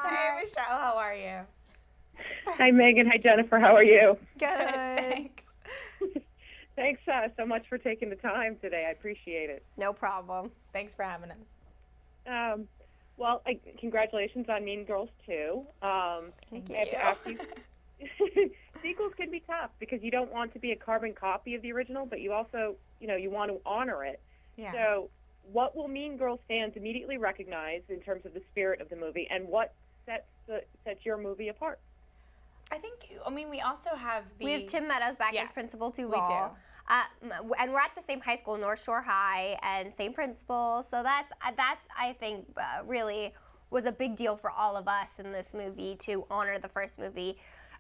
Hey, Michelle, how are you? Hi, Megan. Hi, Jennifer. How are you? Good. Thanks. Thanks so much for taking the time today. I appreciate it. No problem. Thanks for having us. Congratulations on Mean Girls 2. Thank I have to ask you, sequels can be tough because you don't want to be a carbon copy of the original, but you also, you want to honor it. Yeah. So what will Mean Girls fans immediately recognize in terms of the spirit of the movie, and what sets your movie apart? We also have We have Tim Meadows back as Principal Duval. We do. And we're at the same high school, North Shore High, and same principal. So that's I think really was a big deal for all of us in this movie to honor the first movie.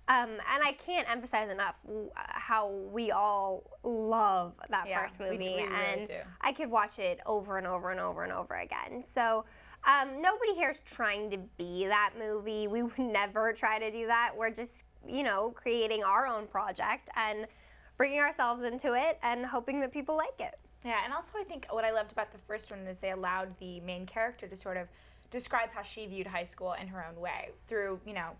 And I can't emphasize enough how we all love that first movie, we really and do. I could watch it over and over and over and over again. So nobody here is trying to be that movie. We would never try to do that. We're just creating our own project and bringing ourselves into it and hoping that people like it. Yeah, and also I think what I loved about the first one is they allowed the main character to sort of describe how she viewed high school in her own way through,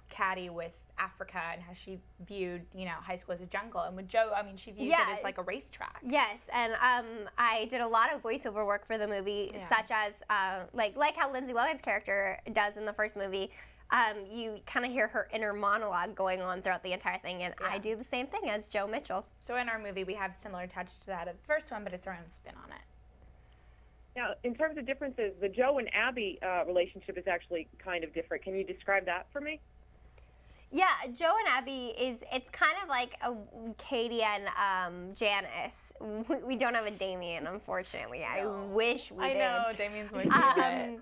Caddy with Africa and how she viewed, high school as a jungle. And with Jo, she views it as like a racetrack. Yes, and I did a lot of voiceover work for the movie, such as like how Lindsay Lohan's character does in the first movie. You kind of hear her inner monologue going on throughout the entire thing, and I do the same thing as Jo Mitchell. So in our movie, we have similar touch to that of the first one, but it's our own spin on it. Now, in terms of differences, the Jo and Abby relationship is actually kind of different. Can you describe that for me? Yeah, Jo and Abby it's kind of like a Katie and Janice. We don't have a Damien, unfortunately. No. I wish we did. I know, Damien's my favorite.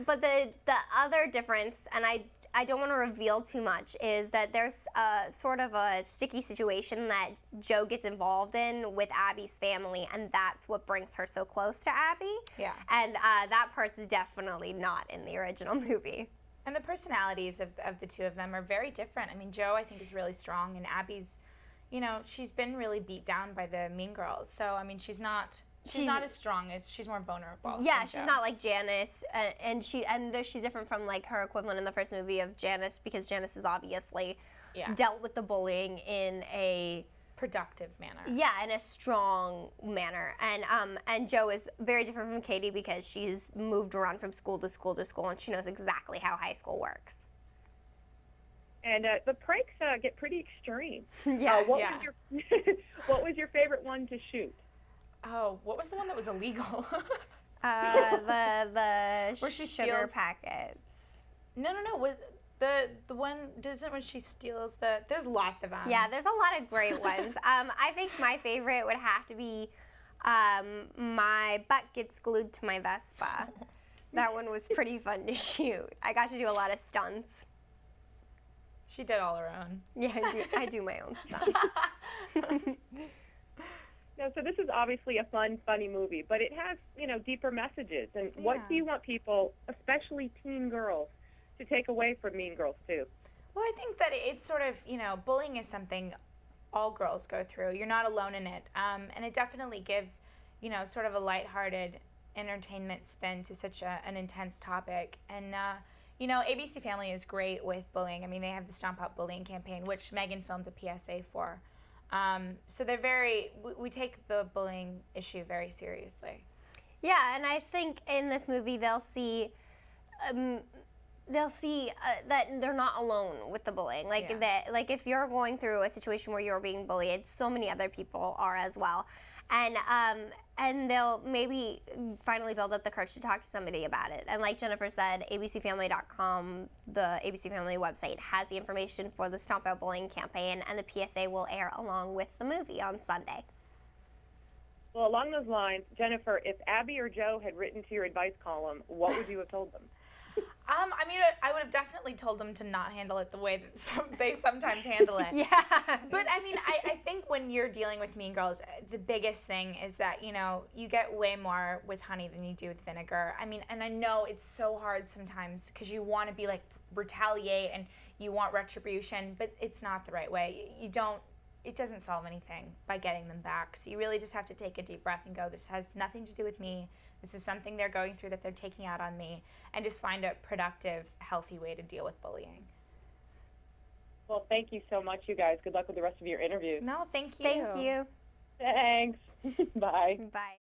But the other difference, and I don't want to reveal too much, is that there's sort of a sticky situation that Jo gets involved in with Abby's family, and that's what brings her so close to Abby. Yeah. And that part's definitely not in the original movie. And the personalities of the two of them are very different. Jo, I think, is really strong, and Abby's, she's been really beat down by the Mean Girls. So, she's not as strong as, she's more vulnerable. Yeah, she's not like Janice, and she's different from like her equivalent in the first movie of Janice, because Janice is obviously dealt with the bullying in a productive manner. Yeah, in a strong manner. And Jo is very different from Katie because she's moved around from school to school to school, and she knows exactly how high school works. And the pranks get pretty extreme. What was your favorite one to shoot? Oh, what was the one that was illegal? The where she sugar steals packets. No. Was the one doesn't when she steals the? There's lots of them. Yeah, there's a lot of great ones. I think my favorite would have to be my butt gets glued to my Vespa. That one was pretty fun to shoot. I got to do a lot of stunts. She did all her own. Yeah, I do my own stunts. No, so this is obviously a fun, funny movie, but it has, deeper messages. And what do you want people, especially teen girls, to take away from Mean Girls 2? Well, I think that it's sort of, bullying is something all girls go through. You're not alone in it. And it definitely gives, sort of a lighthearted entertainment spin to such an intense topic. And, ABC Family is great with bullying. They have the Stomp Out Bullying campaign, which Meaghan filmed a PSA for. So we take the bullying issue very seriously. Yeah, and I think in this movie they'll see that they're not alone with the bullying. Like if you're going through a situation where you're being bullied, so many other people are as well. And they'll maybe finally build up the courage to talk to somebody about it. And like Jennifer said, abcfamily.com, the ABC Family website, has the information for the Stomp Out Bullying campaign, and the PSA will air along with the movie on Sunday. Well, along those lines, Jennifer, if Abby or Jo had written to your advice column, what would you have told them? I would have definitely told them to not handle it the way that they sometimes handle it. Yeah. But, I think when you're dealing with Mean Girls, the biggest thing is that, you get way more with honey than you do with vinegar. And I know it's so hard sometimes because you want to be, retaliate and you want retribution, but it's not the right way. It doesn't solve anything by getting them back. So you really just have to take a deep breath and go, this has nothing to do with me. This is something they're going through that they're taking out on me, and just find a productive, healthy way to deal with bullying. Well, thank you so much, you guys. Good luck with the rest of your interviews. No, thank you. Thank you. Thanks. Bye. Bye.